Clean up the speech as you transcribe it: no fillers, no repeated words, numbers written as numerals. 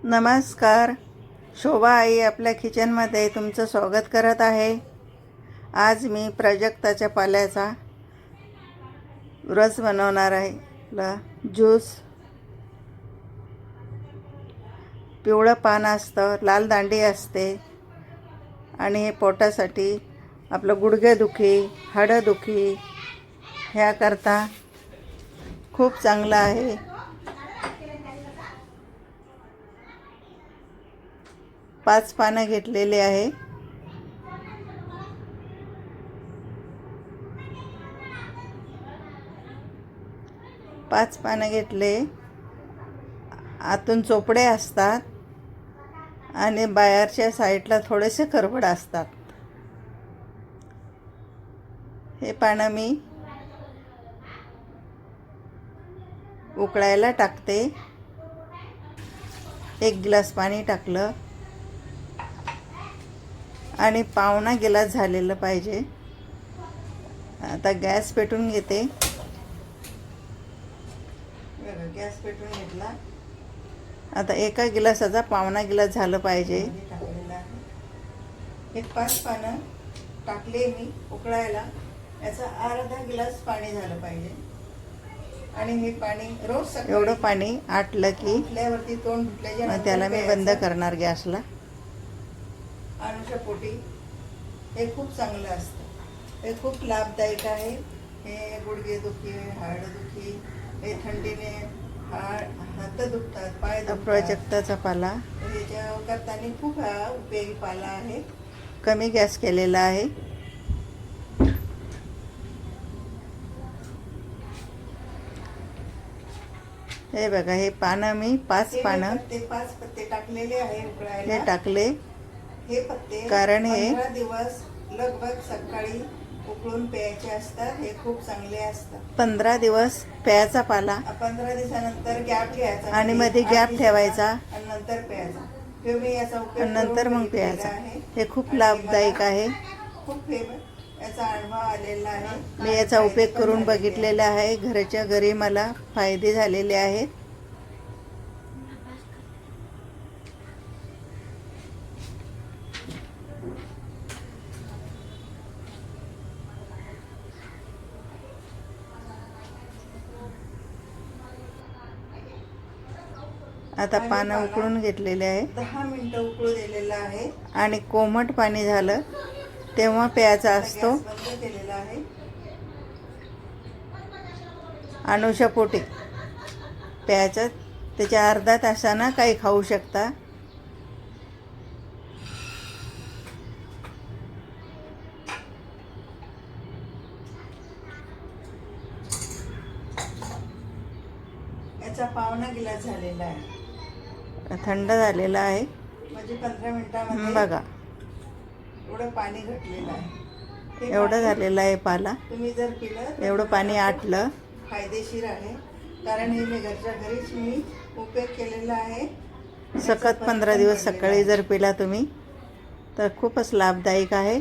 नमस्कार. शोभा आई आपल्या किचनमध्ये तुमचं स्वागत करत आहे. आज मी प्राजक्ताच्या पाल्याचा रस बनवणार आहे. ज्यूस. पिवळं पान असतं, लाल दांडी असते आणि हे पोटासाठी आपलं गुडघेदुखी, हाडंदुखी ह्याकरता खूप चांगलं आहे. 5 पानं घेतलेले आहे. पाच पानं घेतले. आतून चोपडे असतात आणि बाहेरच्या साईडला थोडेसे करवड असतात. हे पानं मी उकळायला टाकते. 1 ग्लास पाणी टाकलं आणि पावणा गिलास झालेलं पाहिजे. आता गॅस पेटून घेते. गॅस पेटून घेतला. आता 1 गिलासाचा पावणा गिलास झालं पाहिजे. हे 5 पानं टाकले मी उकळायला. याचा अर्धा गिलास पाणी झालं पाहिजे. आणि हे पाणी रोज एवढं पाणी आटलं की उठल्यावरती तोंड धुतल्याच्या त्याला मी बंद करणार गॅसला. अनुषापोटी हे खूप चांगलं असतं. हे खूप लाभदायक आहे. हे गुडघेदुखी, हाडदुखी, हे थंडीने हात दुखतात, पाय दुखतात. प्राजक्ताचा पाला ह्याच्या करताना खूप हा उपयोगी पाला आहे. कमी गॅस केलेला आहे. हे बघा, हे पानं मी 5 पानं 5 पत्ते टाकलेले आहे उकळायला. हे टाकले. हे पत्ते कारण हे 15 दिवस लगभग सकाळी उकळून प्यायचे असतात. हे खूप चांगले असतात. 15 दिवस प्यायचा पाला. 15 दिवसानंतर गॅप घ्यायचा आणि मध्ये गॅप ठेवायचा आणि नंतर प्यायचा. मी याचा उपयोग नंतर मग प्यायचा. हे खूप लाभदायक आहे. खूप याचा अनुभव आलेला आहे. मी याचा उपयोग करून बघितलेला आहे. घरच्या घरी मला फायदे झालेले आहेत. आता पानं उकळून घेतलेले आहे. 10 मिनिटं उकळू दिलेलं आहे. आणि कोमट पाणी झालं तेव्हा प्यायचा असतो. बंद केलेला आहे. अनुषापोटी प्यायचं. त्याच्या अर्धा तासानं काही खाऊ शकता. याचा पावणा गिलास झालेला आहे. थंड झालेला आहे. म्हणजे 15 मिनिटांमध्ये बघा एवढं पाणी घटलेलं आहे. एवढं झालेलं आहे पाला. तुम्ही जर पिलं एवढं पाणी आटलं फायदेशीर आहे. कारण हे मी घरच्या घरीच मी उपयोग केलेला आहे. सखत 15 दिवस सकाळी जर पिला तुम्ही तर खूपच लाभदायक आहे.